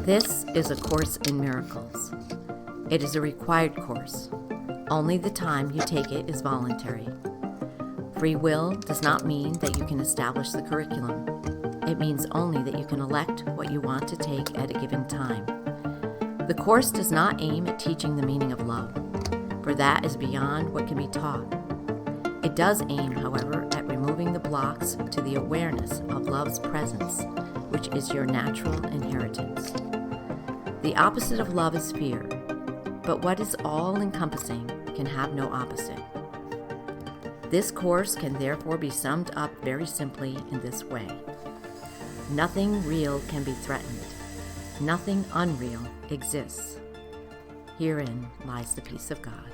This is A Course in Miracles. It is a required course. Only the time you take it is voluntary. Free will does not mean that you can establish the curriculum. It means only that you can elect what you want to take at a given time. The course does not aim at teaching the meaning of love, for that is beyond what can be taught. It does aim, however, at removing the blocks to the awareness of love's presence, which is your natural inheritance. The opposite of love is fear, but what is all-encompassing can have no opposite. This course can therefore be summed up very simply in this way. Nothing real can be threatened. Nothing unreal exists. Herein lies the peace of God.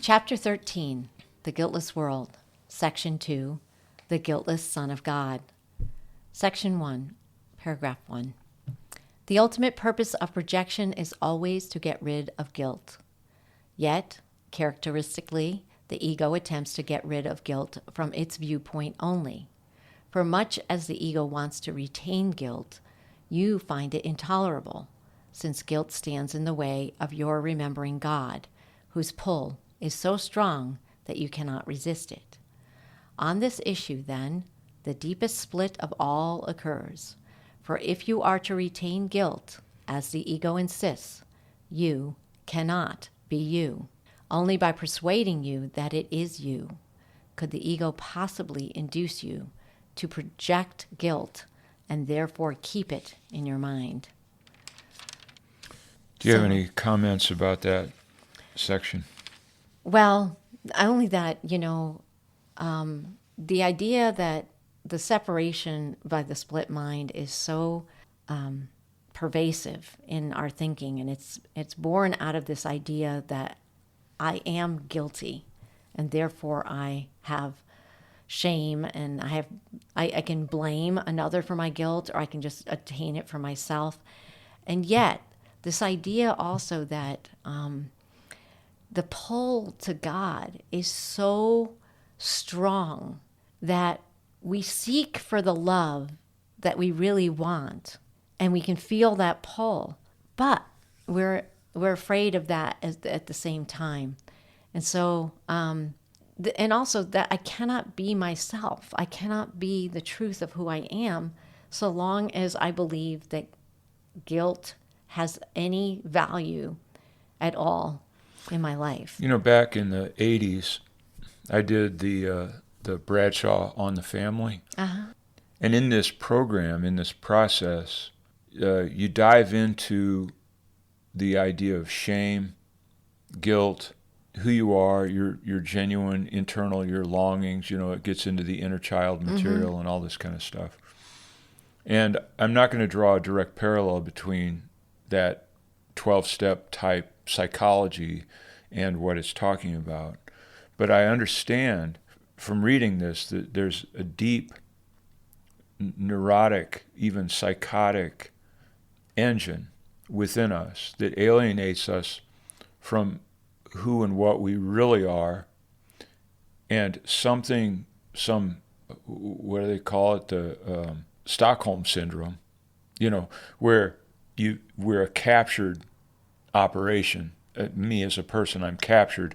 Chapter 13, The Guiltless World, Section 2, The Guiltless Son of God. Section 1, Paragraph 1. The ultimate purpose of projection is always to get rid of guilt. Yet, characteristically, the ego attempts to get rid of guilt from its viewpoint only. For much as the ego wants to retain guilt, you find it intolerable, since guilt stands in the way of your remembering God, whose pull is so strong that you cannot resist it. On this issue, then, the deepest split of all occurs. For if you are to retain guilt, as the ego insists, you cannot be you. Only by persuading you that it is you could the ego possibly induce you to project guilt and therefore keep it in your mind. Do you have any comments about that section? Well, only that, the idea that the separation by the split mind is so pervasive in our thinking, and it's born out of this idea that I am guilty, and therefore I have shame, and I can blame another for my guilt, or I can just attain it for myself. And yet, this idea also that the pull to God is so strong that we seek for the love that we really want, and we can feel that pull, but we're afraid of that at the same time. And so, and also that I cannot be myself. I cannot be the truth of who I am so long as I believe that guilt has any value at all in my life. Back in the 80s, I did the Bradshaw on the Family. Uh-huh. And in this program, in this process, you dive into the idea of shame, guilt, who you are, your genuine internal, your longings. It gets into the inner child material and all this kind of stuff. And I'm not going to draw a direct parallel between that 12-step type psychology and what it's talking about. But I understand from reading this that there's a deep, neurotic, even psychotic engine within us that alienates us from who and what we really are, and what do they call it, the Stockholm syndrome, where we're a captured operation. Me as a person, I'm captured,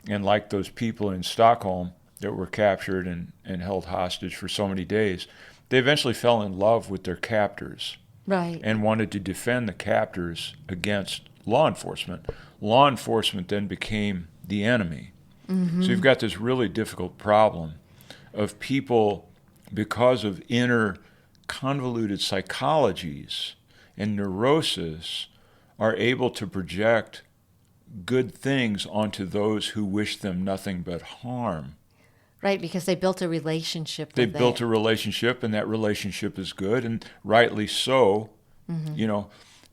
and like those people in Stockholm that were captured and held hostage for so many days, they eventually fell in love with their captors. Right. And wanted to defend the captors against law enforcement. Law enforcement then became the enemy. Mm-hmm. So you've got this really difficult problem of people, because of inner convoluted psychologies and neurosis, are able to project good things onto those who wish them nothing but harm. Right, because they built a relationship. They built a relationship, and that relationship is good, and rightly so,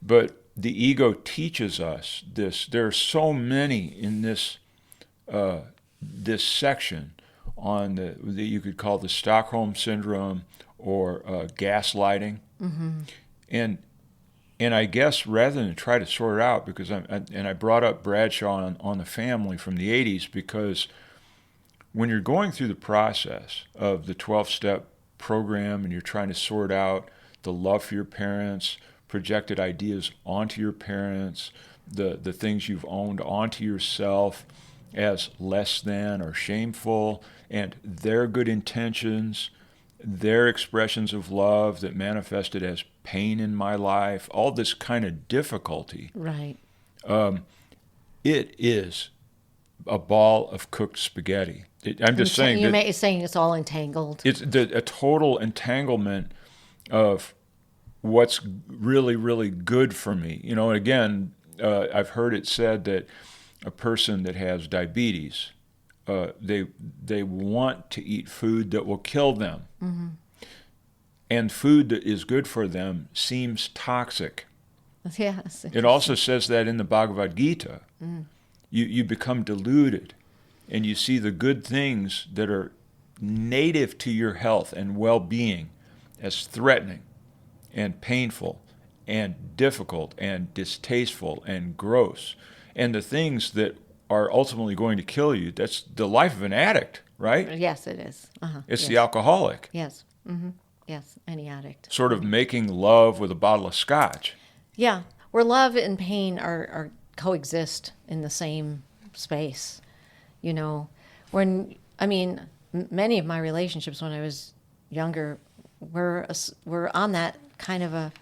But the ego teaches us this. There are so many in this section on that you could call the Stockholm syndrome or gaslighting, and I guess rather than try to sort it out, because I brought up Bradshaw on the Family from the 80s because when you're going through the process of the 12-step program and you're trying to sort out the love for your parents, projected ideas onto your parents, the things you've owned onto yourself as less than or shameful, and their good intentions, their expressions of love that manifested as pain in my life, all this kind of difficulty. Right. It is a ball of cooked spaghetti. I'm just saying that You're saying it's all entangled. it's a total entanglement of what's really, really good for me. You know, again, I've heard it said that a person that has diabetes, they want to eat food that will kill them. Mm-hmm. And food that is good for them seems toxic. Yes. It also says that in the Bhagavad Gita. Mm. You become deluded, and you see the good things that are native to your health and well-being as threatening and painful and difficult and distasteful and gross. And the things that are ultimately going to kill you, that's the life of an addict, right? Yes, it is. Uh-huh. It's yes. the alcoholic. Yes. Mm-hmm. Yes, any addict. Sort of making love with a bottle of scotch. Yeah, where love and pain are coexist in the same space. You know, many of my relationships when I was younger were on that kind of a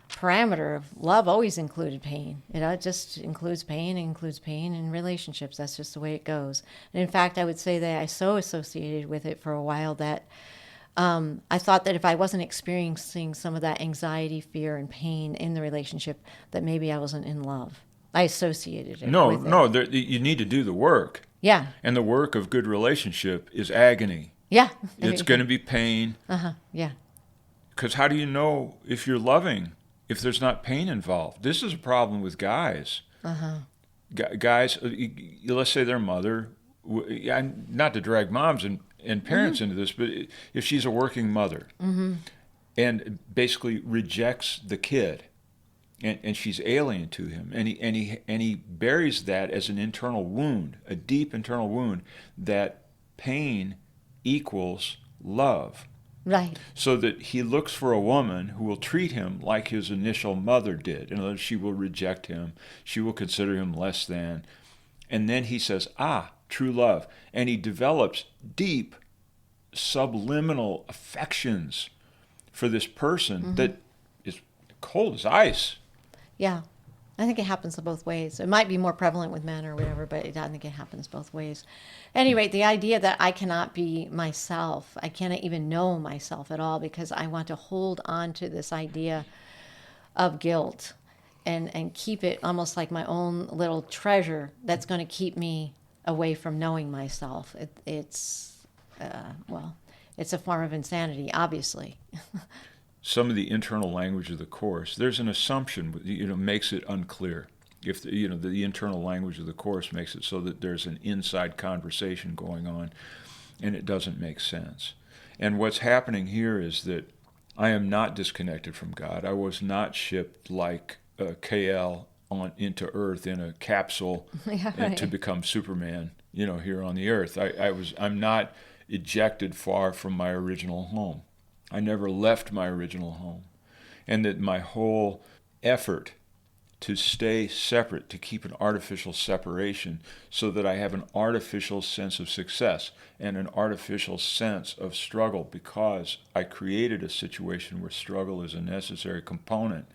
parameter of love always included pain. It just includes pain in relationships. That's just the way it goes. And in fact, I would say that I so associated with it for a while that I thought that if I wasn't experiencing some of that anxiety, fear, and pain in the relationship, that maybe I wasn't in love. I associated it with it. You need to do the work. Yeah. And the work of good relationship is agony. Yeah. It's going to be pain. Uh-huh. Yeah. Because how do you know if you're loving if there's not pain involved? This is a problem with guys. Uh-huh. Guys, let's say their mother, not to drag moms and parents into this, but if she's a working mother and basically rejects the kid, and she's alien to him, and he buries that as an internal wound, a deep internal wound, that pain equals love. Right. So that he looks for a woman who will treat him like his initial mother did. In other words, she will reject him. She will consider him less than. And then he says, true love. And he develops deep subliminal affections for this person that is cold as ice. Yeah. I think it happens both ways. It might be more prevalent with men or whatever, but I think it happens both ways. Anyway, the idea that I cannot be myself, I cannot even know myself at all because I want to hold on to this idea of guilt and keep it almost like my own little treasure that's going to keep me away from knowing myself. It's a form of insanity, obviously. Some of the internal language of the Course, there's an assumption, makes it unclear. If the internal language of the Course makes it so that there's an inside conversation going on, and it doesn't make sense. And what's happening here is that I am not disconnected from God. I was not shipped like KL into Earth in a capsule to become Superman, here on the Earth. I'm not ejected far from my original home. I never left my original home. And that my whole effort to stay separate, to keep an artificial separation so that I have an artificial sense of success and an artificial sense of struggle because I created a situation where struggle is a necessary component.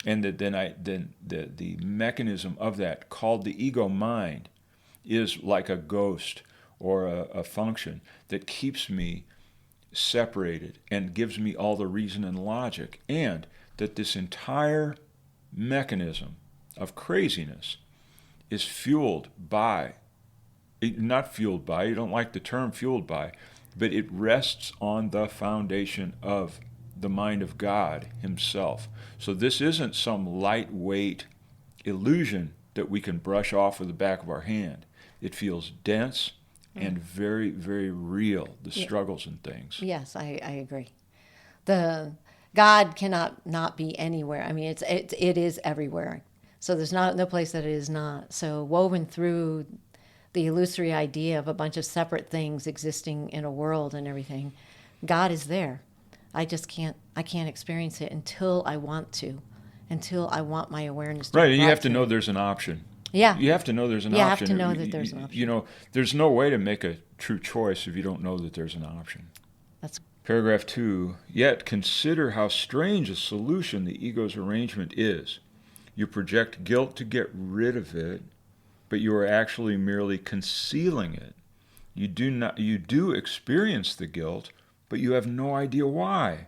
And that then the mechanism of that, called the ego mind, is like a ghost or a function that keeps me separated and gives me all the reason and logic, and that this entire mechanism of craziness is fueled by, not fueled by, you don't like the term fueled by, but it rests on the foundation of the mind of God himself. So this isn't some lightweight illusion that we can brush off with the back of our hand. It feels dense and very, very real, the struggles and things. Yes, I agree. The God cannot not be anywhere. I mean, it is everywhere. So there's no place that it is not. So woven through the illusory idea of a bunch of separate things existing in a world and everything, God is there. I can't experience it until I want to, until I want my awareness to Right, be and you brought have to to know it. there's an option. Yeah. You have to know there's an You have option. to know that there's an option. You know, there's no way to make a true choice if you don't know that there's an option. That's Paragraph 2, yet consider how strange a solution the ego's arrangement is. You project guilt to get rid of it, but you are actually merely concealing it. You do experience the guilt, but you have no idea why.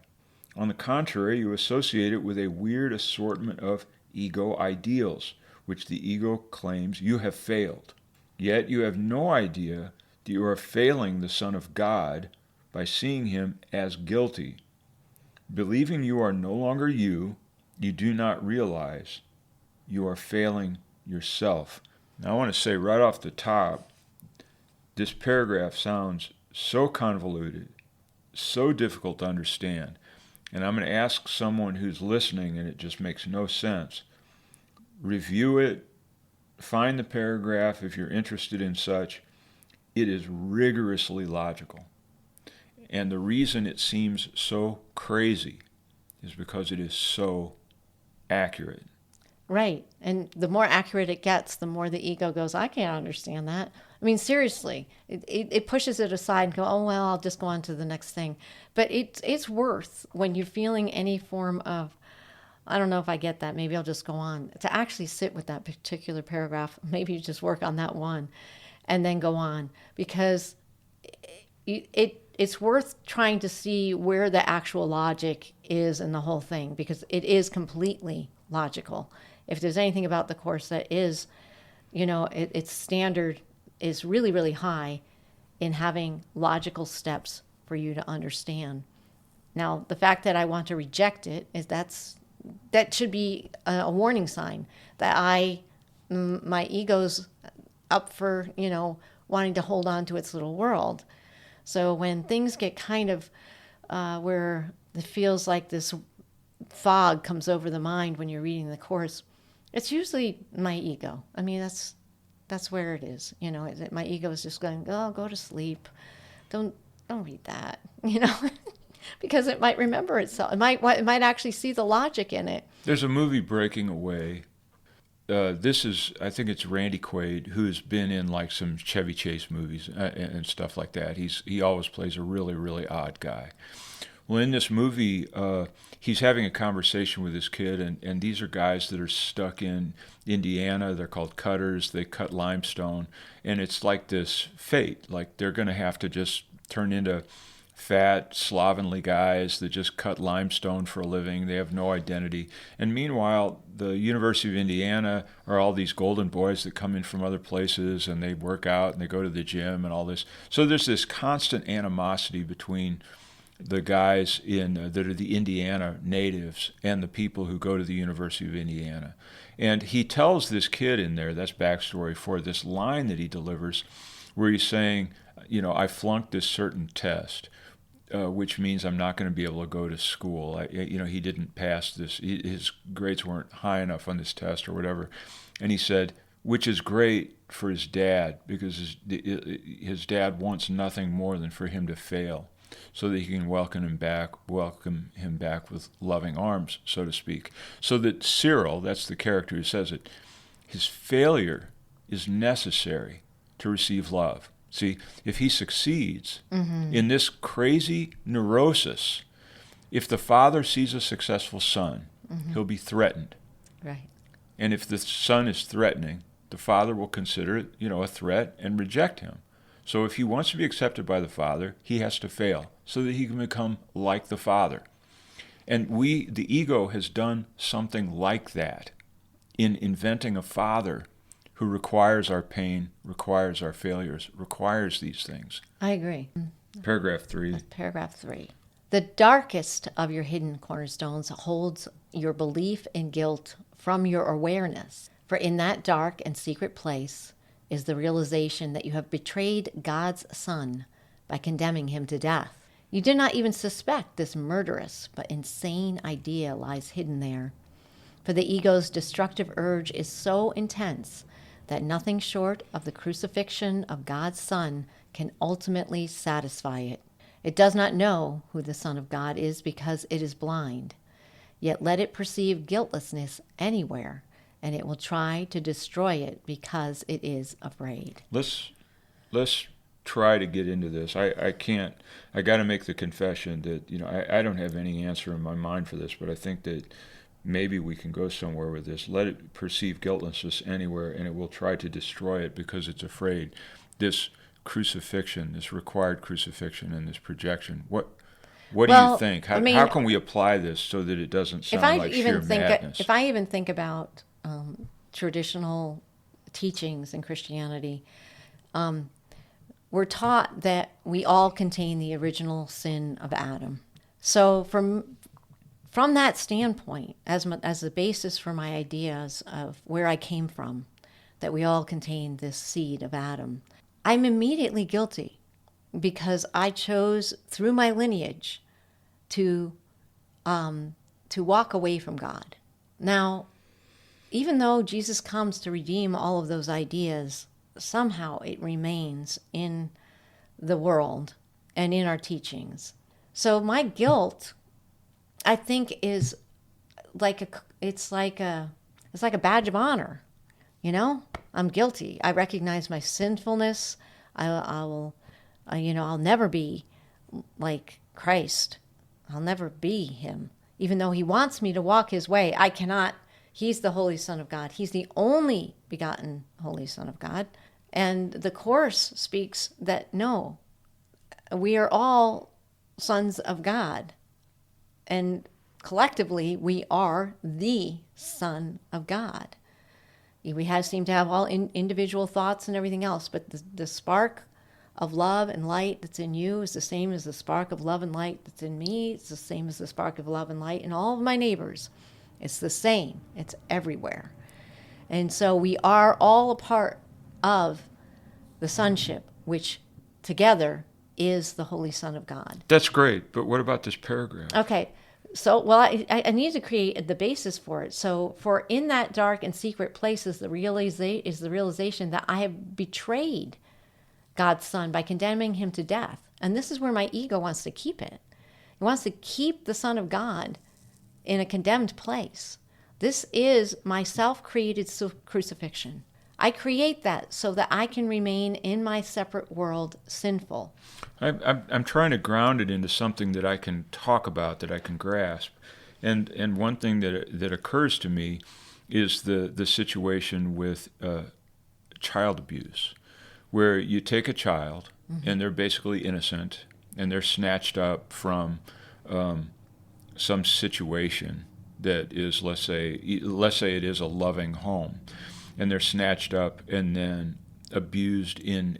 On the contrary, you associate it with a weird assortment of ego ideals, which the ego claims you have failed. Yet you have no idea that you are failing the Son of God by seeing him as guilty. Believing you are no longer you do not realize you are failing yourself. Now I want to say right off the top, this paragraph sounds so convoluted, so difficult to understand. And I'm going to ask someone who's listening and it just makes no sense. Review it, find the paragraph if you're interested in such. It is rigorously logical. And the reason it seems so crazy is because it is so accurate. right. And the more accurate it gets, the more the ego goes, I can't understand that. I mean, seriously, it pushes it aside and go, oh, well, I'll just go on to the next thing. But it's worth, when you're feeling any form of, I don't know if I get that, maybe I'll just go on, to actually sit with that particular paragraph. Maybe you just work on that one and then go on, because it's worth trying to see where the actual logic is in the whole thing, because it is completely logical. If there's anything about the Course that is, its standard is really, really high in having logical steps for you to understand. Now, the fact that I want to reject it that should be a warning sign that my ego's up for, wanting to hold on to its little world. So when things get kind of where it feels like this fog comes over the mind when you're reading the Course, it's usually my ego. I mean, that's where it is. My ego is just going, oh, go to sleep. Don't read that, because it might remember itself. It might actually see the logic in it. There's a movie, Breaking Away. I think it's Randy Quaid, who's been in like some Chevy Chase movies and stuff like that. He always plays a really, really odd guy. Well, in this movie, he's having a conversation with this kid, and these are guys that are stuck in Indiana. They're called cutters. They cut limestone, and it's like this fate. Like they're going to have to just turn into fat, slovenly guys that just cut limestone for a living. They have no identity. And meanwhile, the University of Indiana are all these golden boys that come in from other places, and they work out, and they go to the gym and all this. So there's this constant animosity between the guys that are the Indiana natives and the people who go to the University of Indiana. And he tells this kid in there, that's backstory for this line that he delivers, where he's saying, I flunked this certain test, which means I'm not going to be able to go to school. He didn't pass this. His grades weren't high enough on this test or whatever. And he said, which is great for his dad, because his dad wants nothing more than for him to fail, so that he can welcome him back with loving arms, so to speak. So that Cyril, that's the character who says it, his failure is necessary to receive love. See, if he succeeds in this crazy neurosis, if the father sees a successful son, he'll be threatened. Right. And if the son is threatening, the father will consider it, a threat and reject him. So if he wants to be accepted by the father, he has to fail so that he can become like the father. And the ego has done something like that in inventing a father who requires our pain, requires our failures, requires these things. I agree. Paragraph 3. That's paragraph 3. The darkest of your hidden cornerstones holds your belief in guilt from your awareness. For in that dark and secret place is the realization that you have betrayed God's Son by condemning him to death. You did not even suspect this murderous but insane idea lies hidden there. For the ego's destructive urge is so intense that nothing short of the crucifixion of God's Son can ultimately satisfy it. It does not know who the Son of God is because it is blind. Yet let it perceive guiltlessness anywhere, and it will try to destroy it because it is afraid. Let's try to get into this. I can't. I got to make the confession that I don't have any answer in my mind for this, but I think that maybe we can go somewhere with this. Let it perceive guiltlessness anywhere, and it will try to destroy it because it's afraid. This crucifixion, this required crucifixion, and this projection. What do you think? How can we apply this so that it doesn't sound like sheer madness? If I even think about traditional teachings in Christianity, we're taught that we all contain the original sin of Adam. So from that standpoint, as the basis for my ideas of where I came from, that we all contain this seed of Adam, I'm immediately guilty because I chose through my lineage to walk away from God. Now, even though Jesus comes to redeem all of those ideas, somehow it remains in the world and in our teachings. So my guilt, I think, is like a badge of honor. I'm guilty. I recognize my sinfulness. I'll never be like Christ. I'll never be him. Even though he wants me to walk his way, I cannot. He's the Holy Son of God. He's the only begotten Holy Son of God. And the Course speaks that no, we are all sons of God. And collectively, we are the Son of God. We seem to have all individual thoughts and everything else, but the spark of love and light that's in you is the same as the spark of love and light that's in me. It's the same as the spark of love and light in all of my neighbors. It's the same. It's everywhere. And so we are all a part of the sonship, which together is the Holy Son of God. That's great, but what about this paragraph? Okay. So, well, I need to create the basis for it. So, for in that dark and secret place is the realization that I have betrayed God's Son by condemning him to death. And this is where my ego wants to keep it. It wants to keep the Son of God in a condemned place. This is my self-created crucifixion. I create that so that I can remain in my separate world sinful. I'm trying to ground it into something that I can talk about, that I can grasp. And one thing that occurs to me is the situation with child abuse, where you take a child, mm-hmm. and they're basically innocent, and they're snatched up from some situation that is, let's say it is a loving home, and they're snatched up and then abused in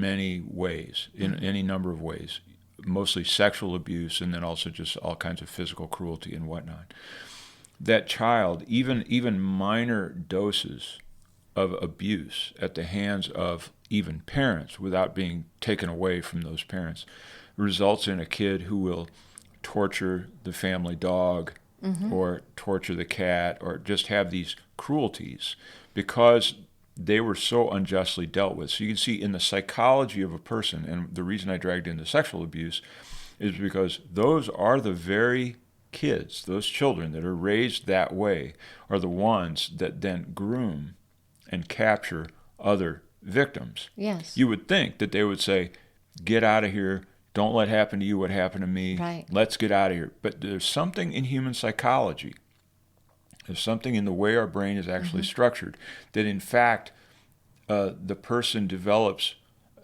many ways, in mm-hmm. any number of ways, mostly sexual abuse, and then also just all kinds of physical cruelty and whatnot. That child, even minor doses of abuse at the hands of even parents, without being taken away from those parents, results in a kid who will torture the family dog, mm-hmm. or torture the cat, or just have these cruelties because they were so unjustly dealt with. So you can see in the psychology of a person, and the reason I dragged in the sexual abuse is because those are the very kids, those children that are raised that way, are the ones that then groom and capture other victims. Yes. You would think that they would say, get out of here, don't let happen to you what happened to me, right. Let's get out of here. But there's something in human psychology, there's something in the way our brain is actually mm-hmm. structured, that in fact the person develops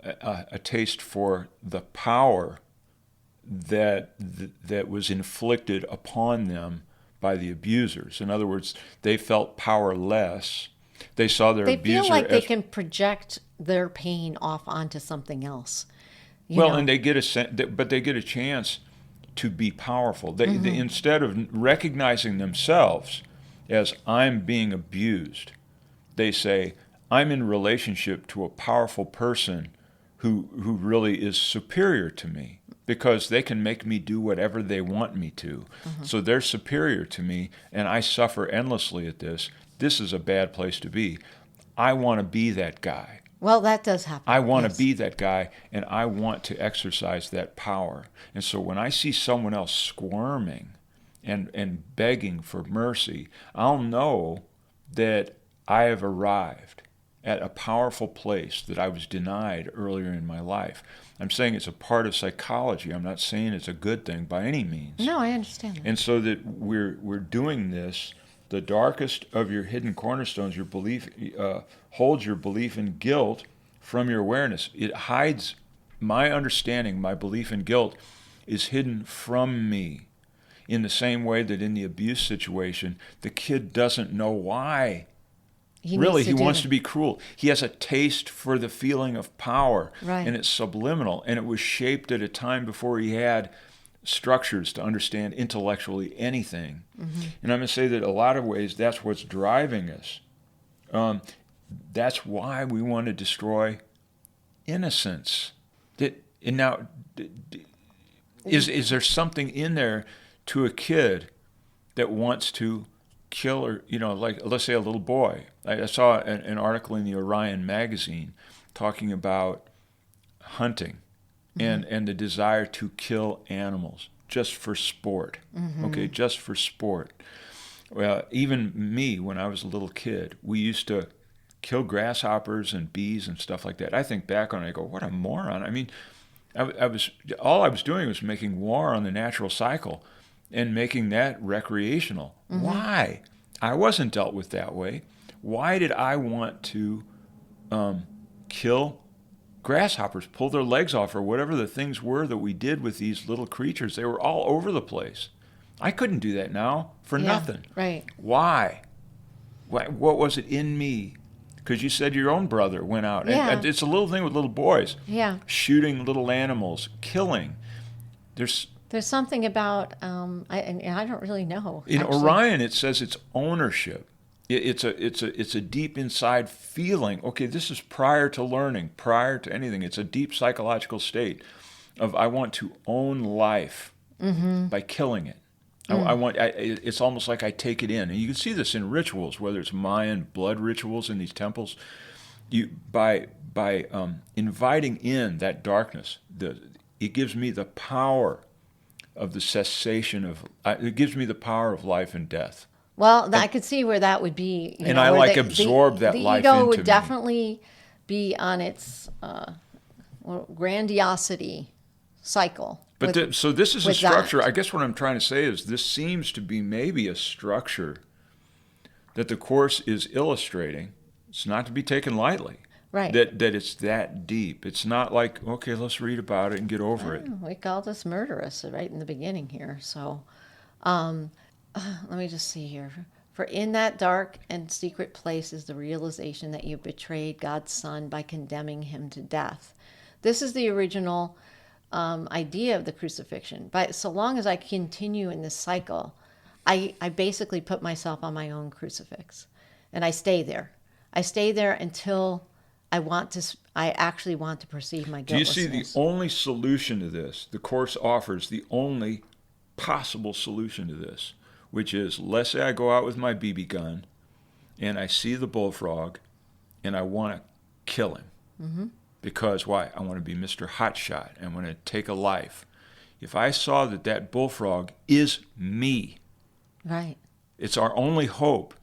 a taste for the power that was inflicted upon them by the abusers. In other words, they felt powerless. They saw their abuser. They feel like they can project their pain off onto something else. And they get a chance to be powerful. They instead of recognizing themselves as I'm being abused, they say, I'm in relationship to a powerful person who really is superior to me, because they can make me do whatever they want me to. Mm-hmm. So they're superior to me, and I suffer endlessly at this. This is a bad place to be. I want to be that guy. Well, that does happen. I want yes. to be that guy, and I want to exercise that power. And so when I see someone else squirming and begging for mercy, I'll know that I have arrived at a powerful place that I was denied earlier in my life. I'm saying it's a part of psychology. I'm not saying it's a good thing by any means. No, I understand that. And so that we're doing this. The darkest of your hidden cornerstones, your belief, holds your belief in guilt from your awareness. It hides my understanding, my belief in guilt is hidden from me. In the same way that in the abuse situation, the kid doesn't know why. He wants to be cruel. He has a taste for the feeling of power, right. And it's subliminal, and it was shaped at a time before he had structures to understand intellectually anything. Mm-hmm. And I'm going to say that a lot of ways that's what's driving us. That's why we want to destroy innocence. Is there something in there to a kid that wants to kill, or like let's say a little boy? I saw an article in the Orion magazine talking about hunting. Mm-hmm. and the desire to kill animals just for sport. Mm-hmm. Okay, just for sport. Well, even me, when I was a little kid, we used to kill grasshoppers and bees and stuff like that. I think back on it, I go, what a moron. I mean, all I was doing was making war on the natural cycle and making that recreational. Mm-hmm. Why? I wasn't dealt with that way. Why did I want to kill grasshoppers, pull their legs off, or whatever the things were that we did with these little creatures? They were all over the place. I couldn't do that now for nothing. Right. Why? What was it in me? Because you said your own brother went out. Yeah. And it's a little thing with little boys. Yeah. Shooting little animals, killing. There's something about, I don't really know. In actually. Orion, it says it's ownership. It's a deep inside feeling. Okay, this is prior to learning, prior to anything. It's a deep psychological state of I want to own life by killing it. It's almost like I take it in, and you can see this in rituals, whether it's Mayan blood rituals in these temples. By inviting in that darkness, it gives me the power of the cessation of. It gives me the power of life and death. Well, I could see where that would be. And I absorb that life into me. The ego would definitely be on its grandiosity cycle. But so this is a structure. I guess what I'm trying to say is this seems to be maybe a structure that the Course is illustrating. It's not to be taken lightly. Right. That it's that deep. It's not like, okay, let's read about it and get over it. We called this murderous right in the beginning here. So let me just see here. For in that dark and secret place is the realization that you betrayed God's Son by condemning him to death. This is the original idea of the crucifixion. But so long as I continue in this cycle, I basically put myself on my own crucifix. And I stay there. I stay there until I actually want to perceive my guiltlessness. Do you see the only solution to this? The Course offers the only possible solution to this, which is, let's say I go out with my BB gun and I see the bullfrog and I want to kill him. Mm-hmm. Because why? I want to be Mr. Hotshot. I want to take a life. If I saw that bullfrog is me, right? It's our only hope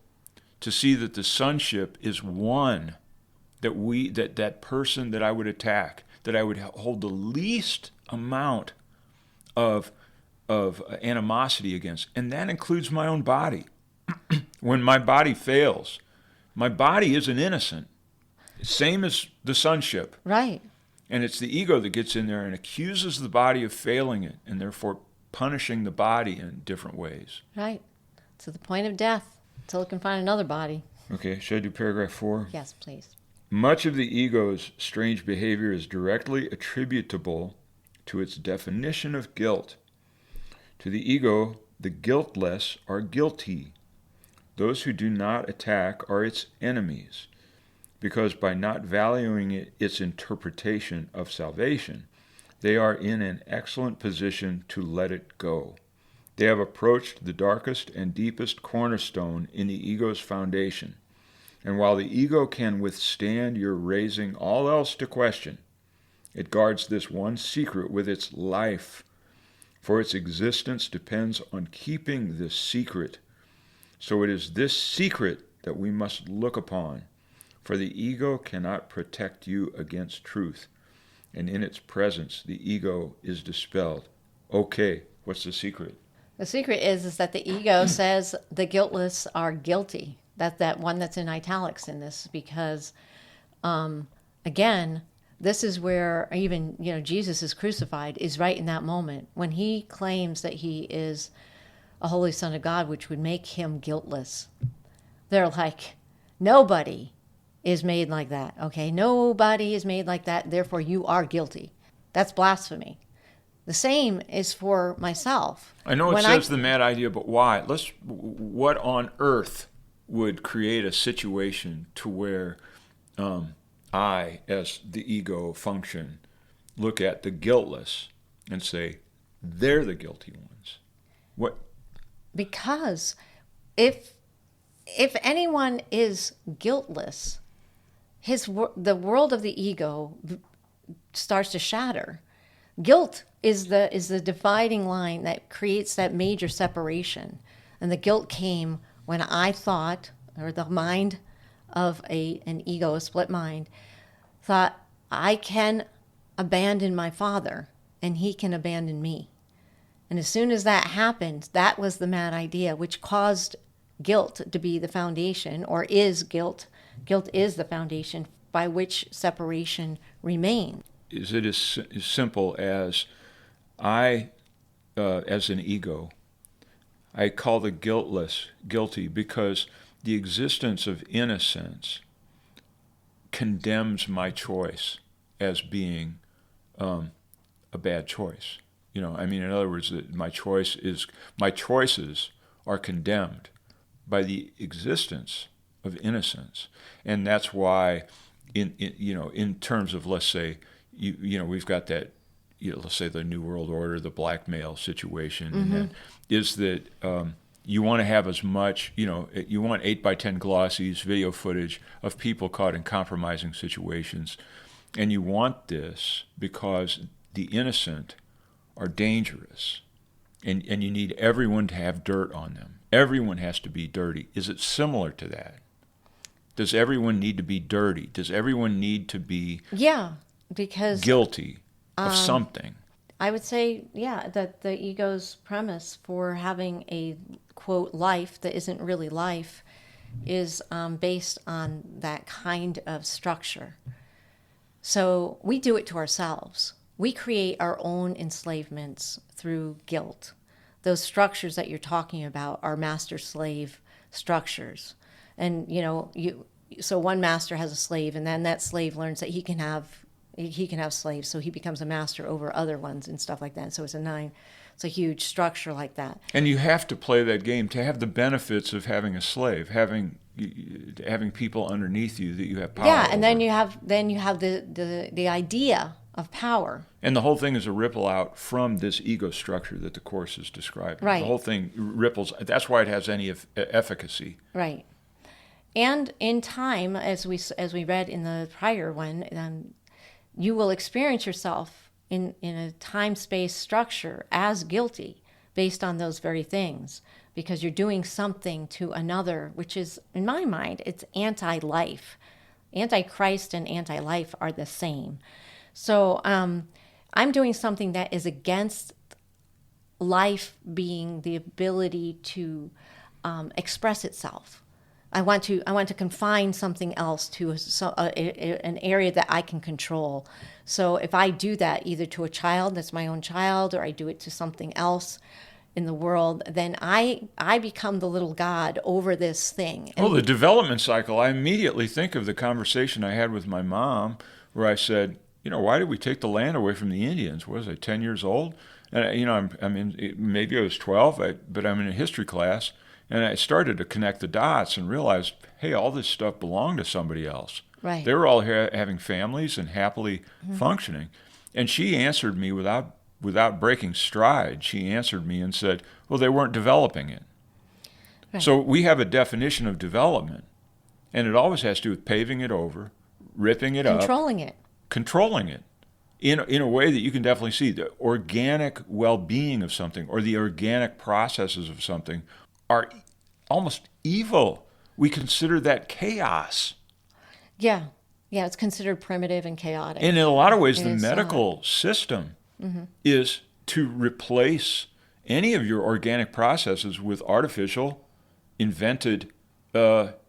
to see that the sonship is one, that person that I would attack, that I would hold the least amount of animosity against, and that includes my own body. When my body fails, my body isn't innocent. Same as the sonship. Right. And it's the ego that gets in there and accuses the body of failing it, and therefore punishing the body in different ways. Right. To the point of death, until it can find another body. Okay, should I do paragraph 4? Yes, please. Much of the ego's strange behavior is directly attributable to its definition of guilt. To the ego, the guiltless are guilty. Those who do not attack are its enemies, because by not valuing its interpretation of salvation, they are in an excellent position to let it go. They have approached the darkest and deepest cornerstone in the ego's foundation. And while the ego can withstand your raising all else to question, it guards this one secret with its life, for its existence depends on keeping this secret. So it is this secret that we must look upon, for the ego cannot protect you against truth, and in its presence the ego is dispelled. Okay, what's the secret? The secret is that the ego says the guiltless are guilty. That's that one that's in italics in this, because again, this is where even Jesus is crucified, is right in that moment when he claims that he is a holy Son of God, which would make him guiltless. They're like, nobody is made like that. Okay, nobody is made like that. Therefore, you are guilty. That's blasphemy. The same is for myself. I know it says the mad idea, but why? What on earth would create a situation to where I, as the ego function, look at the guiltless and say, they're the guilty ones? What? Because if anyone is guiltless, the world of the ego starts to shatter. Guilt is the dividing line that creates that major separation. And the guilt came when I thought, or the mind of an ego, a split mind, thought I can abandon my father and he can abandon me. And as soon as that happened, that was the mad idea, which caused guilt to be the foundation, or is guilt. Guilt is the foundation by which separation remains. Is it as simple as I, as an ego, I call the guiltless guilty because the existence of innocence condemns my choice as being a bad choice. In other words, that my choices are condemned by the existence of innocence, and that's why, in terms of, let's say, we've got that, let's say the New World Order, the blackmail situation, Mm-hmm. and is that you want to have as much, you want 8x10 glossies, video footage of people caught in compromising situations, and you want this because the innocent are dangerous, and you need everyone to have dirt on them. Everyone has to be dirty. Is it similar to that? Does everyone need to be dirty? Does everyone need to be because guilty of something? I would say, that the ego's premise for having a, quote, life that isn't really life is based on that kind of structure. So we do it to ourselves. We create our own enslavements through guilt. Those structures that you're talking about are master-slave structures. And, so one master has a slave, and then that slave learns that he can have slaves, so he becomes a master over other ones and stuff like that. So it's a huge structure like that. And you have to play that game to have the benefits of having a slave, having people underneath you that you have power over. And then you have the idea of power. And the whole thing is a ripple out from this ego structure that the Course is describing. Right. The whole thing ripples. That's why it has any efficacy. Right. And in time, as we read in the prior one, you will experience yourself in a time-space structure as guilty based on those very things, because you're doing something to another, which is, in my mind, it's anti-life. Anti-Christ and anti-life are the same. So I'm doing something that is against life being the ability to express itself. I want to confine something else to an area that I can control. So if I do that either to a child that's my own child, or I do it to something else in the world, then I become the little god over this thing. And the development cycle, I immediately think of the conversation I had with my mom where I said, why did we take the land away from the Indians? What was I, 10 years old? And, maybe I was 12, but I'm in a history class. And I started to connect the dots and realized, hey, all this stuff belonged to somebody else. Right. They were all having families and happily functioning. And she answered me without breaking stride. She answered me and said, well, they weren't developing it. Right. So we have a definition of development. And it always has to do with paving it over, ripping it Controlling it. controlling it in a way that you can definitely see. The organic well-being of something or the organic processes of something are almost evil. We consider that chaos. Yeah. Yeah, it's considered primitive and chaotic. And in a lot of ways, And the it's medical system is to replace any of your organic processes with artificial, invented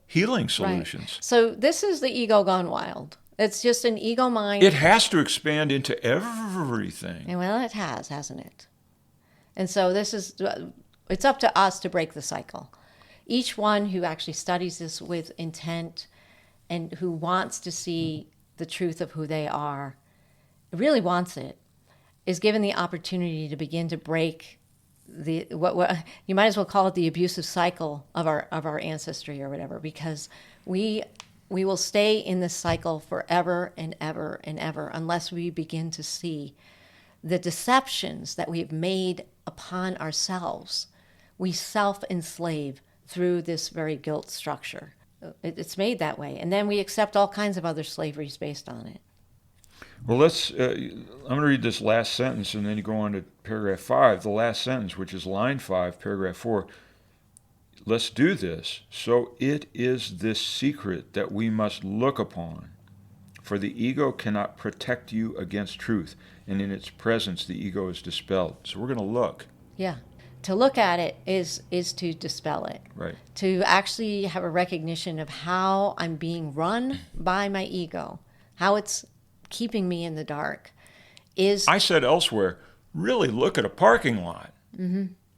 healing solutions. Right. So this is the ego gone wild. It's just an ego mind. It has to expand into everything. And well, it has, hasn't it? And so it's up to us to break the cycle. Each one who actually studies this with intent and who wants to see the truth of who they are, really wants it, is given the opportunity to begin to break what you might as well call it the abusive cycle of our ancestry or whatever, because we will stay in this cycle forever and ever and ever unless we begin to see the deceptions that we've made upon ourselves. We self-enslave through this very guilt structure. It's made that way. And then we accept all kinds of other slaveries based on it. Well, I'm going to read this last sentence and then you go on to paragraph 5. The last sentence, which is line 5, paragraph 4. Let's do this. So it is this secret that we must look upon. For the ego cannot protect you against truth, and in its presence the ego is dispelled. So we're going to look. Yeah. To look at it is to dispel it. Right. To actually have a recognition of how I'm being run by my ego, how it's keeping me in the dark. I said elsewhere, really look at a parking lot.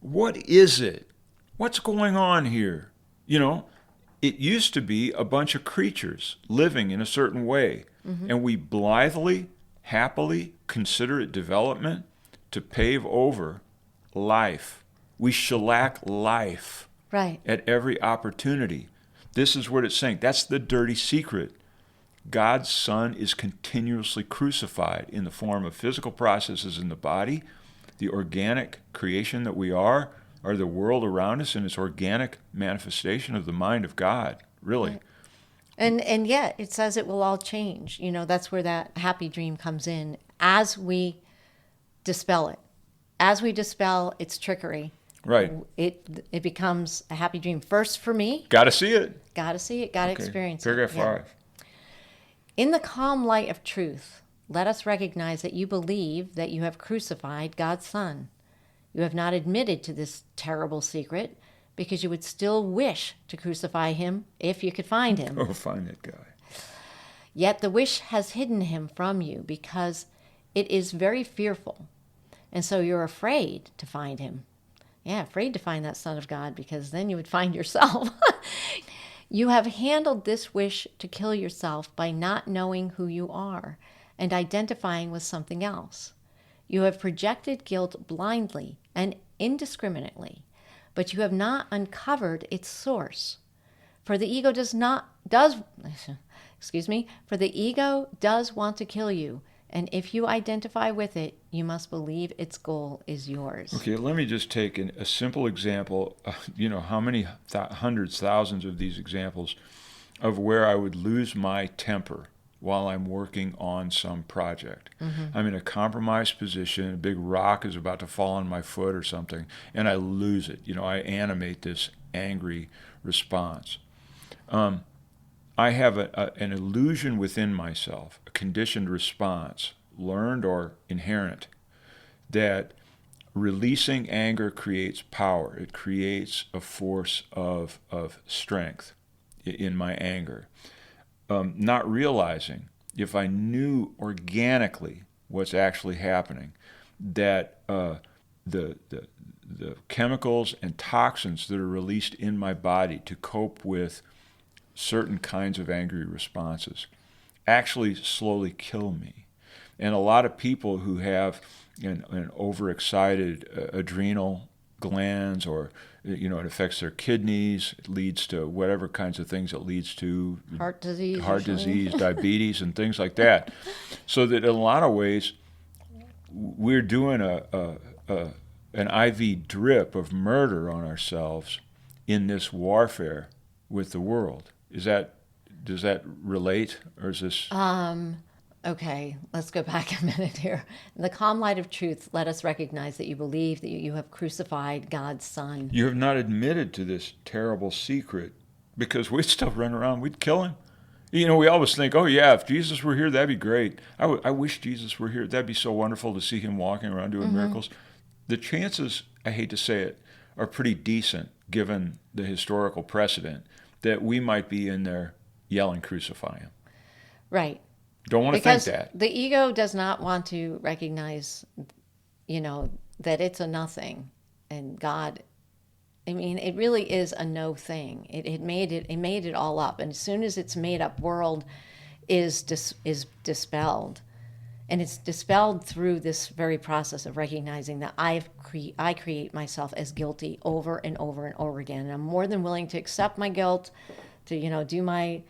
What is it? What's going on here? You know, it used to be a bunch of creatures living in a certain way, and we blithely, happily consider it development to pave over life. We shellac life Right. at every opportunity. This is what it's saying. That's the dirty secret. God's Son is continuously crucified in the form of physical processes in the body. The organic creation that we are the world around us and its organic manifestation of the mind of God, really. Right. And yet it says it will all change. You know, that's where that happy dream comes in as we dispel it. As we dispel its trickery, Right. It becomes a happy dream. First for me. Got to see it. Got to see it. Got to experience Paragraph it. Yeah. 5. In the calm light of truth, let us recognize that you believe that you have crucified God's Son. You have not admitted to this terrible secret because you would still wish to crucify him if you could find him. Oh, find that guy. Yet the wish has hidden him from you because it is very fearful. And so you're afraid to find him. Yeah, afraid to find that Son of God because then you would find yourself. You have handled this wish to kill yourself by not knowing who you are and identifying with something else. You have projected guilt blindly and indiscriminately, but you have not uncovered its source. For the ego does want to kill you, and if you identify with it, you must believe its goal is yours. Okay, let me just take a simple example. You know, how many hundreds, thousands of these examples of where I would lose my temper while I'm working on some project. I'm in a compromised position, a big rock is about to fall on my foot or something, and I lose it. You know, I animate this angry response. I have an illusion within myself, a conditioned response, learned or inherent, that releasing anger creates power. It creates a force of strength in my anger. Not realizing, if I knew organically what's actually happening, that the chemicals and toxins that are released in my body to cope with certain kinds of angry responses actually slowly kill me. And a lot of people who have an overexcited adrenal glands, or it affects their kidneys, it leads to whatever kinds of things it leads to, Heart disease, diabetes, and things like that. So that in a lot of ways, we're doing an IV drip of murder on ourselves in this warfare with the world. Is that does that relate, or is this? Okay, let's go back a minute here. In the calm light of truth, let us recognize that you believe that you have crucified God's Son. You have not admitted to this terrible secret, because we'd still run around, we'd kill him. We always think, oh yeah, if Jesus were here, that'd be great. I wish Jesus were here. That'd be so wonderful to see him walking around doing miracles. The chances, I hate to say it, are pretty decent, given the historical precedent, that we might be in there yelling, crucify him. Right. Don't want to think that. The ego does not want to recognize, that it's a nothing. And God, it really is a no thing. It made it all up. And as soon as its made up world is dispelled, and it's dispelled through this very process of recognizing that I create myself as guilty over and over and over again. And I'm more than willing to accept my guilt, to, do my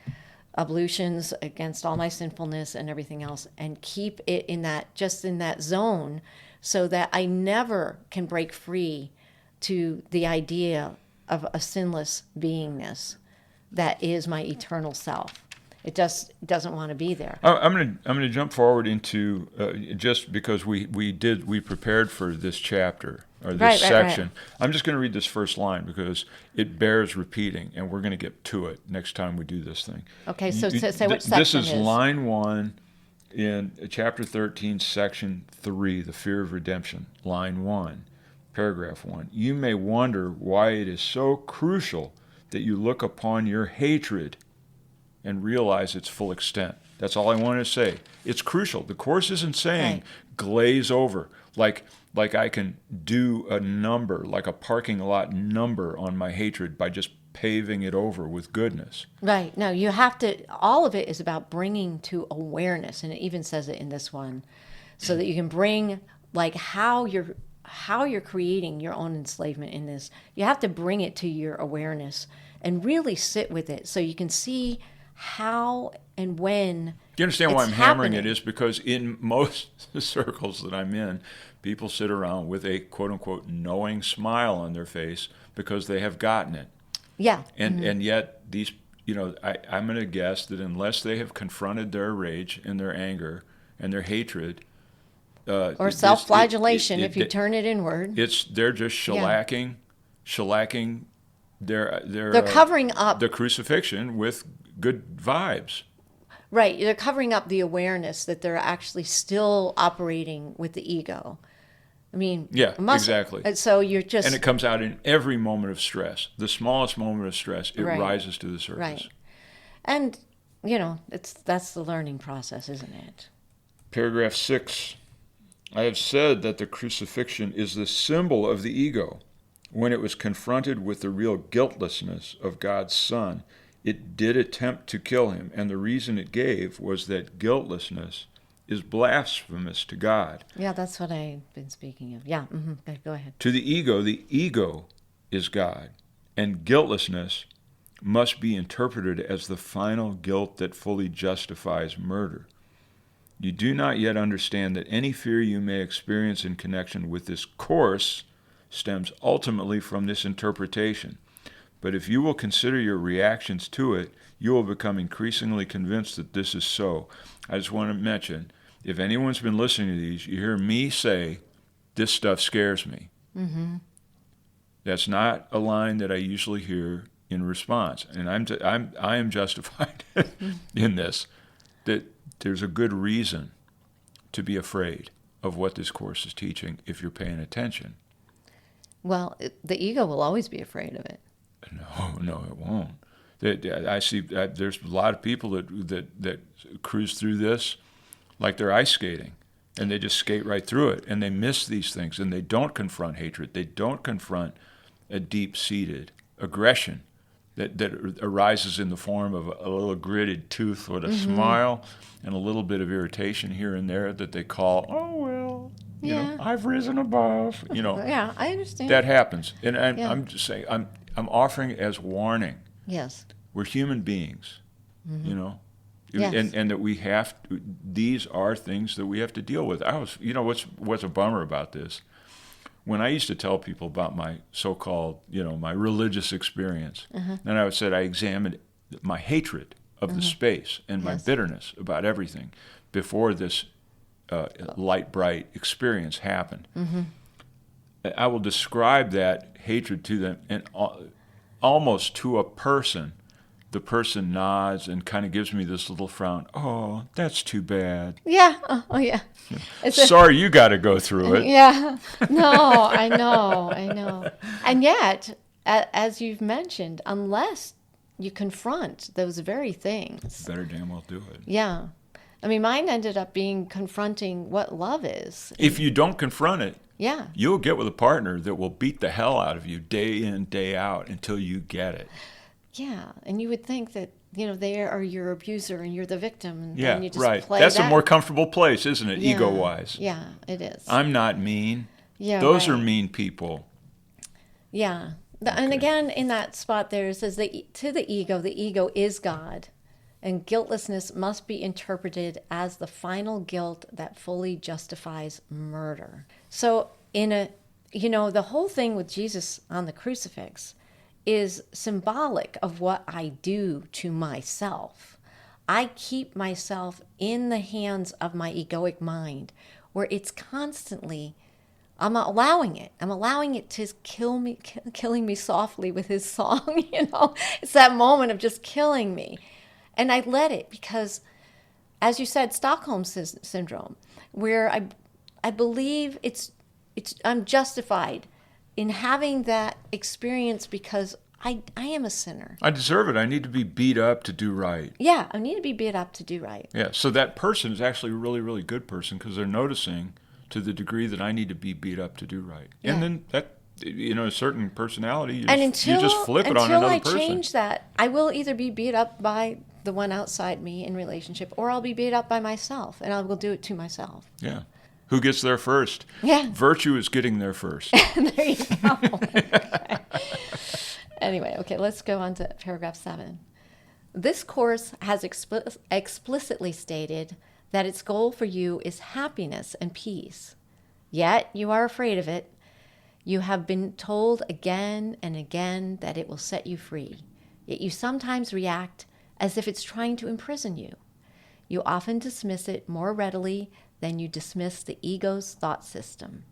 ablutions against all my sinfulness and everything else, and keep it in that zone, so that I never can break free to the idea of a sinless beingness that is my eternal self. It just doesn't want to be there. I'm gonna jump forward into just because we prepared for this chapter or this section. Right. I'm just going to read this first line because it bears repeating, and we're going to get to it next time we do this thing. Okay, so say what section this is line 1 in chapter 13, section 3, the fear of redemption. Line 1, paragraph 1. You may wonder why it is so crucial that you look upon your hatred and realize its full extent. That's all I want to say. It's crucial. The Course isn't saying glaze over, like I can do a number, like a parking lot number on my hatred by just paving it over with goodness. Right. No, you have to, all of it is about bringing to awareness, and it even says it in this one, so that you can bring, like, how you're creating your own enslavement in this. You have to bring it to your awareness and really sit with it so you can see how and when. Do you understand why I'm hammering it? Is because in most circles that I'm in, people sit around with a quote-unquote knowing smile on their face because they have gotten it. Yeah. And yet these, I'm going to guess that unless they have confronted their rage and their anger and their hatred, or self-flagellation, if you turn it inward, they're just shellacking they're covering up the crucifixion with good vibes. Right. They're covering up the awareness that they're actually still operating with the ego. Exactly. So you're just... And it comes out in every moment of stress. The smallest moment of stress, it rises to the surface. Right. And, that's the learning process, isn't it? Paragraph 6. I have said that the crucifixion is the symbol of the ego. When it was confronted with the real guiltlessness of God's Son, it did attempt to kill him, and the reason it gave was that guiltlessness is blasphemous to God. Yeah, that's what I've been speaking of. Yeah, okay, go ahead. To the ego is God, and guiltlessness must be interpreted as the final guilt that fully justifies murder. You do not yet understand that any fear you may experience in connection with this course stems ultimately from this interpretation. But if you will consider your reactions to it, you will become increasingly convinced that this is so. I just want to mention, if anyone's been listening to these, you hear me say, this stuff scares me. Mm-hmm. That's not a line that I usually hear in response. And I am justified in this, that there's a good reason to be afraid of what this Course is teaching if you're paying attention. Well, the ego will always be afraid of it. No, it won't. I see there's a lot of people that cruise through this like they're ice skating, and they just skate right through it, and they miss these things, and they don't confront hatred. They don't confront a deep-seated aggression that arises in the form of a little gritted tooth with a smile and a little bit of irritation here and there that they call, oh, well, I've risen above. Yeah, I understand. That happens, and I'm just saying, I'm offering it as warning. Yes. We're human beings, Yes. and that we have to, these are things that we have to deal with. What's a bummer about this? When I used to tell people about my so-called, my religious experience, and I would say I examined my hatred of the space and my bitterness about everything before this light, bright experience happened. I will describe that hatred to them, and almost to a person, the person nods and kind of gives me this little frown. Oh, that's too bad. Yeah. Oh yeah. Sorry you got to go through it. Yeah. No, I know. And yet, as you've mentioned, unless you confront those very things. Better damn well do it. Yeah. I mean, mine ended up being confronting what love is. If you don't confront it, yeah, you'll get with a partner that will beat the hell out of you day in, day out until you get it. Yeah, and you would think that, they are your abuser and you're the victim. And yeah, then you just right. play That's that. a more comfortable place, isn't it, Yeah, ego-wise? Yeah, it is. I'm not mean. Yeah, Those right. are mean people. Yeah. And again, in that spot there, it says that to the ego is God. And guiltlessness must be interpreted as the final guilt that fully justifies murder. So the whole thing with Jesus on the crucifix is symbolic of what I do to myself. I keep myself in the hands of my egoic mind, where it's constantly, I'm allowing it to killing me softly with his song, It's that moment of just killing me. And I let it because, as you said, Stockholm syndrome, where I believe I'm justified in having that experience because I am a sinner. I deserve it. I need to be beat up to do right. Yeah, I need to be beat up to do right. Yeah, so that person is actually a really, really good person because they're noticing to the degree that I need to be beat up to do right. Yeah. And then that, a certain personality, you just flip it on until another I person. change that, I will either be beat up by the one outside me in relationship, or I'll be beat up by myself, and I will do it to myself. Yeah. Who gets there first? Yeah. Virtue is getting there first. There you go. Okay. Anyway, let's go on to paragraph 7. This course has explicitly stated that its goal for you is happiness and peace. Yet you are afraid of it. You have been told again and again that it will set you free. Yet you sometimes react as if it's trying to imprison you. You often dismiss it more readily than you dismiss the ego's thought system.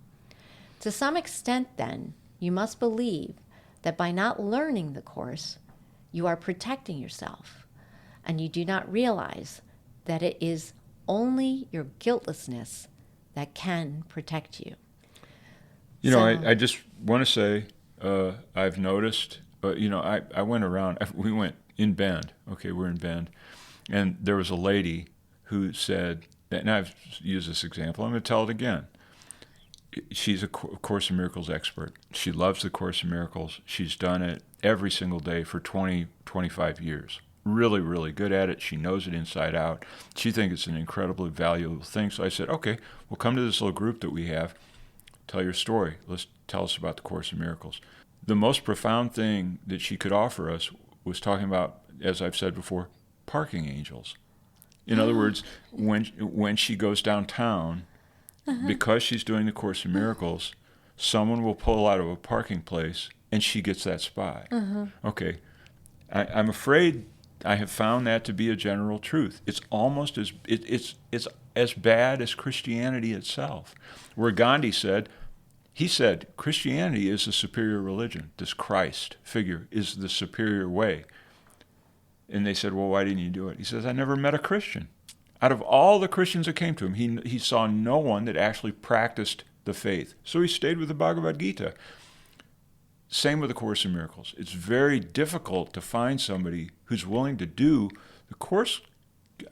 To some extent, then, you must believe that by not learning the course, you are protecting yourself, and you do not realize that it is only your guiltlessness that can protect you. I just want to say, I've noticed, I went around, we went in Bend. Okay, we're in Bend. And there was a lady who said, and I've used this example, I'm going to tell it again. She's a Course in Miracles expert. She loves the Course in Miracles. She's done it every single day for 20, 25 years. Really, really good at it. She knows it inside out. She thinks it's an incredibly valuable thing. So I said, okay, we'll come to this little group that we have. Tell your story. Let's tell us about the Course in Miracles. The most profound thing that she could offer us was talking about, as I've said before, parking angels. In other words, when she goes downtown, because she's doing the Course in Miracles, someone will pull out of a parking place and she gets that spot. Okay, I'm afraid I have found that to be a general truth. It's almost it's as bad as Christianity itself, where Gandhi said, Christianity is the superior religion. This Christ figure is the superior way. And they said, well, why didn't you do it? He says, I never met a Christian. Out of all the Christians that came to him, he saw no one that actually practiced the faith. So he stayed with the Bhagavad Gita. Same with the Course in Miracles. It's very difficult to find somebody who's willing to do the Course.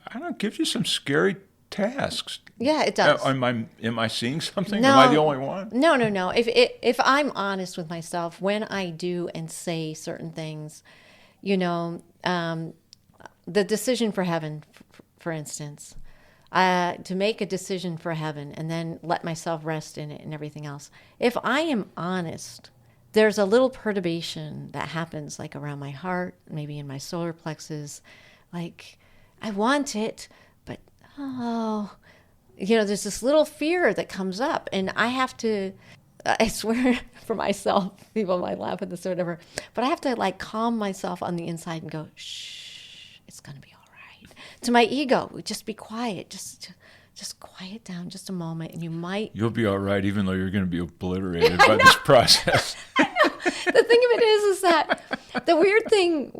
I don't know, gives you some scary tasks. Yeah, it does. Am I seeing something? No, Am I the only one? No. If I'm honest with myself, when I do and say certain things, the decision for heaven, for instance, to make a decision for heaven and then let myself rest in it and everything else. If I am honest, there's a little perturbation that happens like around my heart, maybe in my solar plexus. Like, I want it, but there's this little fear that comes up, and I have to, I swear for myself, people might laugh at this or whatever, but I have to like calm myself on the inside and go, shh, it's going to be all To my ego, just be quiet. Just quiet down just a moment, and you might. You'll be all right, even though you're going to be obliterated by this process. The thing of it is that the weird thing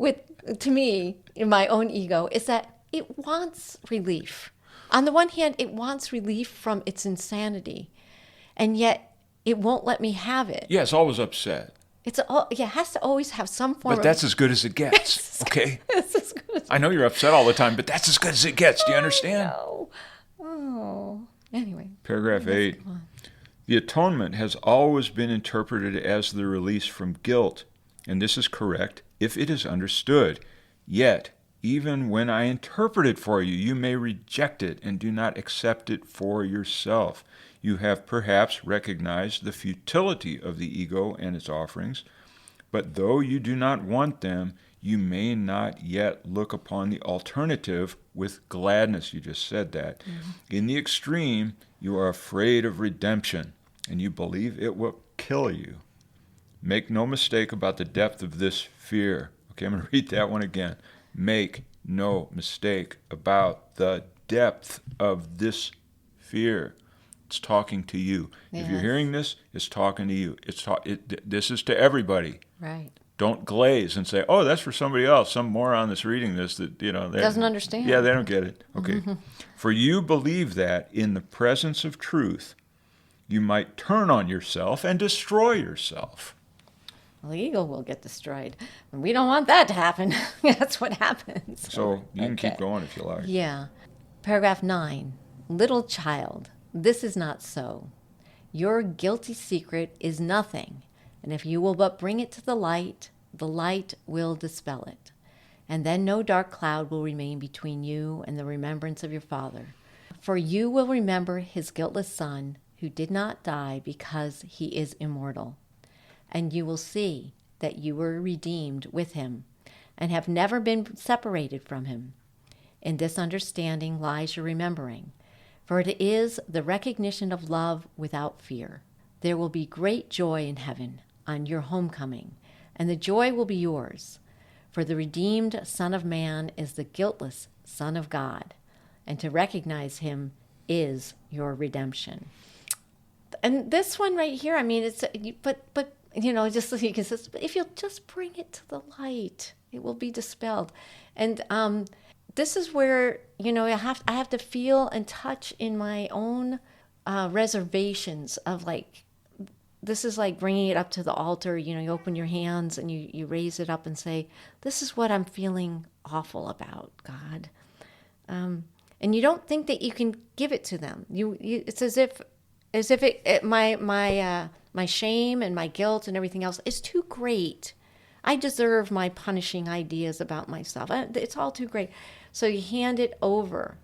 to me, in my own ego, is that it wants relief. On the one hand, it wants relief from its insanity, and yet it won't let me have it. Yeah, it's always upset. It has to always have some form But that's as good as it gets, okay? That's as good as I know you're upset all the time, but that's as good as it gets. Do you understand? No. Oh. Anyway. Paragraph 8. The atonement has always been interpreted as the release from guilt, and this is correct if it is understood. Yet, even when I interpret it for you, you may reject it and do not accept it for yourself. You have perhaps recognized the futility of the ego and its offerings, but though you do not want them, you may not yet look upon the alternative with gladness. You just said that. Mm-hmm. In the extreme, you are afraid of redemption, and you believe it will kill you. Make no mistake about the depth of this fear. Okay, I'm going to read that one again. Make no mistake about the depth of this fear. It's talking to you. Yes. If you're hearing this, it's talking to you. This is to everybody. Right. Don't glaze and say, "Oh, that's for somebody else." Some moron that's reading this that doesn't understand. Yeah, they don't get it. Okay. Mm-hmm. For you believe that in the presence of truth, you might turn on yourself and destroy yourself. Well, the ego will get destroyed. And we don't want that to happen. That's what happens. So you can keep going if you like. Yeah. Paragraph 9. Little child, this is not so. Your guilty secret is nothing, and if you will but bring it to the light will dispel it. And then no dark cloud will remain between you and the remembrance of your Father. For you will remember his guiltless Son, who did not die because he is immortal. And you will see that you were redeemed with him and have never been separated from him. In this understanding lies your remembering, for it is the recognition of love without fear. There will be great joy in heaven on your homecoming, and the joy will be yours, for the redeemed Son of Man is the guiltless Son of God, and to recognize him is your redemption. And this one right here, I mean, it's but just so you can say, if you'll just bring it to the light, it will be dispelled. And this is where I have to feel and touch in my own reservations of like, this is like bringing it up to the altar. You open your hands and you raise it up and say, this is what I'm feeling awful about, God. And you don't think that you can give it to them. It's as if my shame and my guilt and everything else is too great. I deserve my punishing ideas about myself. It's all too great. So you hand it over.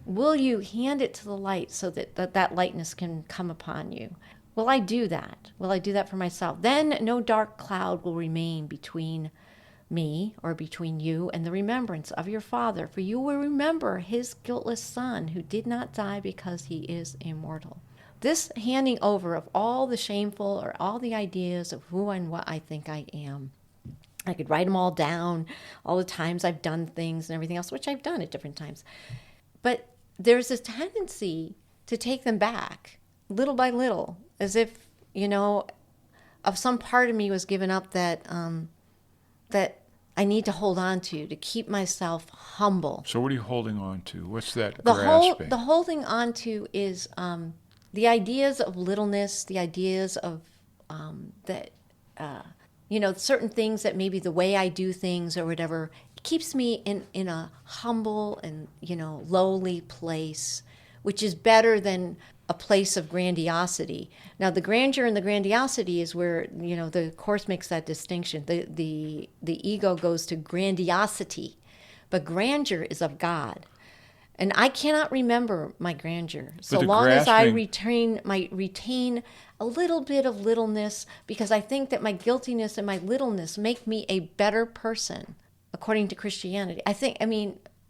Will you hand it to the light so that lightness can come upon you? Will I do that? Will I do that for myself? Then no dark cloud will remain between me or between you and the remembrance of your Father, for you will remember his guiltless Son who did not die because he is immortal. This handing over of all the shameful or all the ideas of who and what I think I am. I could write them all down, all the times I've done things and everything else, which I've done at different times. But there's this tendency to take them back little by little, as if, of some part of me was given up that I need to hold on to keep myself humble. So what are you holding on to? What's that grasping? The holding on to is the ideas of littleness, the ideas of certain things that maybe the way I do things or whatever, it keeps me in a humble and, lowly place, which is better than a place of grandiosity. Now, the grandeur and the grandiosity is where, the Course makes that distinction. The ego goes to grandiosity, but grandeur is of God. And I cannot remember my grandeur so long as I retain a little bit of littleness, because I think that my guiltiness and my littleness make me a better person, according to Christianity.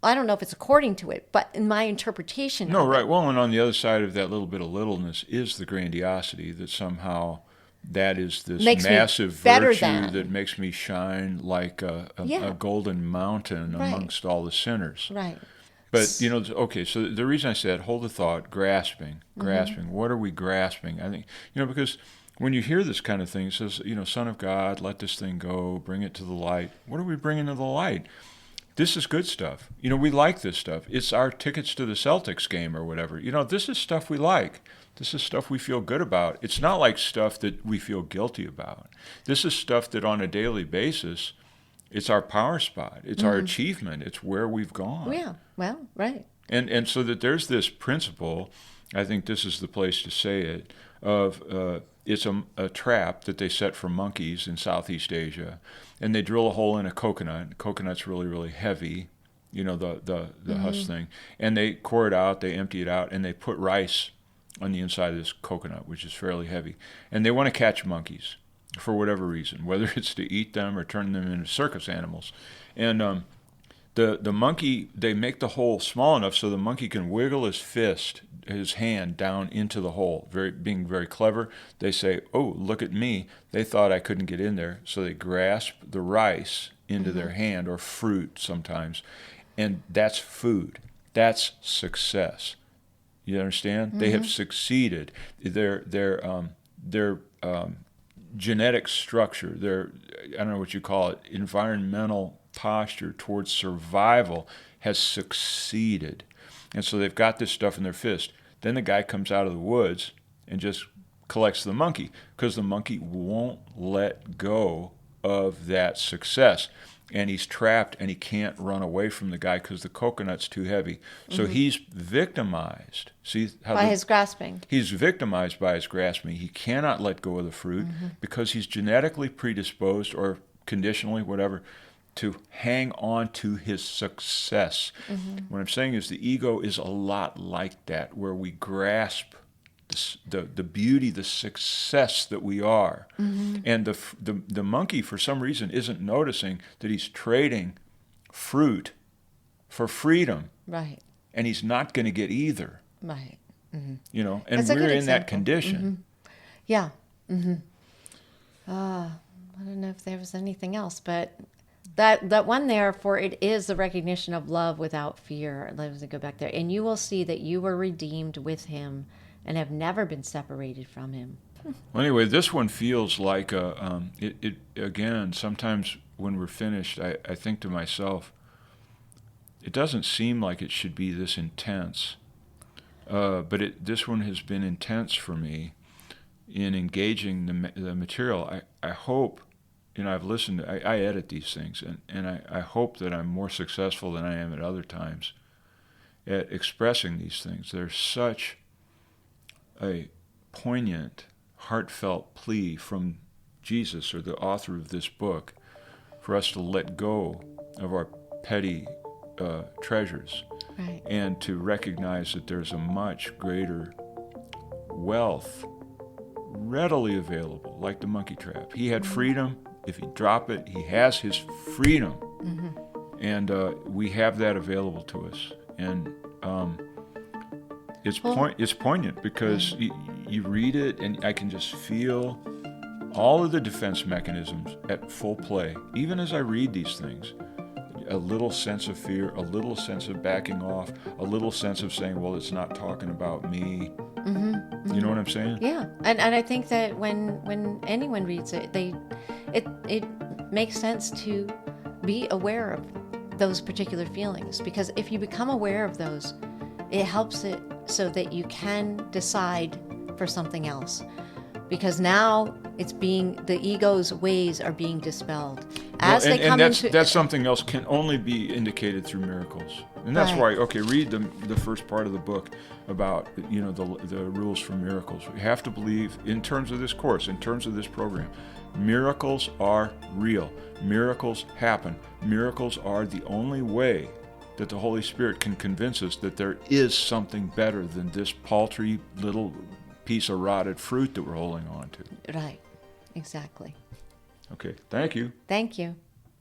I don't know if it's according to it, but in my interpretation of it. Well, and on the other side of that little bit of littleness is the grandiosity that somehow that is this Makes me massive better virtue than. that makes me shine like Yeah. a golden mountain Right. amongst all the sinners. Right. But, okay, so the reason I said, hold the thought, grasping. What are we grasping? I think, because when you hear this kind of thing, it says, Son of God, let this thing go, bring it to the light. What are we bringing to the light? This is good stuff. We like this stuff. It's our tickets to the Celtics game or whatever. This is stuff we like. This is stuff we feel good about. It's not like stuff that we feel guilty about. This is stuff that on a daily basis, it's our power spot. It's our achievement. It's where we've gone. Yeah. Well, right. And so that there's this principle, I think this is the place to say it, of it's a trap that they set for monkeys in Southeast Asia, and they drill a hole in a coconut. Coconut's really, really heavy, the husk thing, and they core it out, they empty it out, and they put rice on the inside of this coconut, which is fairly heavy, and they want to catch monkeys for whatever reason, whether it's to eat them or turn them into circus animals, and the monkey, they make the hole small enough so the monkey can wiggle his hand down into the hole. Being very clever, they say, "Oh, look at me." They thought I couldn't get in there, so they grasp the rice into their hand, or fruit sometimes, and that's food. That's success. You understand? They have succeeded. Their genetic structure, I don't know what you call it, environmental posture towards survival has succeeded. And so they've got this stuff in their fist. Then the guy comes out of the woods and just collects the monkey, because the monkey won't let go of that success. And he's trapped, and he can't run away from the guy because the coconut's too heavy. So he's victimized. See how By his grasping. He's victimized by his grasping. He cannot let go of the fruit because he's genetically predisposed, or conditionally, whatever, to hang on to his success. What I'm saying is the ego is a lot like that, where we grasp the beauty, the success that we are. And the monkey, for some reason, isn't noticing that he's trading fruit for freedom. Right. And he's not going to get either. Right. And That's a we're good in that example. condition. Yeah. I don't know if there was anything else, but that one there, for it is the recognition of love without fear. Let us go back there. And you will see that you were redeemed with him and have never been separated from him. Well, anyway, this one feels like it again, sometimes when we're finished, I think to myself, it doesn't seem like it should be this intense. But this one has been intense for me in engaging the material. I hope, I've listened, I edit these things, and I hope that I'm more successful than I am at other times at expressing these things. There's such a poignant, heartfelt plea from Jesus, or the author of this book, for us to let go of our petty treasures, Right. and to recognize that there's a much greater wealth readily available, like the monkey trap. He had freedom. If he drop it, he has his freedom. And we have that available to us. And it's poignant because you read it, and I can just feel all of the defense mechanisms at full play. Even as I read these things, a little sense of fear, a little sense of backing off, a little sense of saying, well, it's not talking about me. You know what I'm saying? Yeah, and I think that when anyone reads it, it makes sense to be aware of those particular feelings, because if you become aware of those, it helps it so that you can decide for something else, because now the ego's ways are being dispelled as they come into. That's something else can only be indicated through miracles, and that's Right. why. Read the first part of the book about the rules for miracles. We have to believe, in terms of this course, in terms of this program, miracles are real. Miracles happen. Miracles are the only way that the Holy Spirit can convince us that there is something better than this paltry little piece of rotted fruit that we're holding on to. Right, exactly. Okay, thank you. Thank you.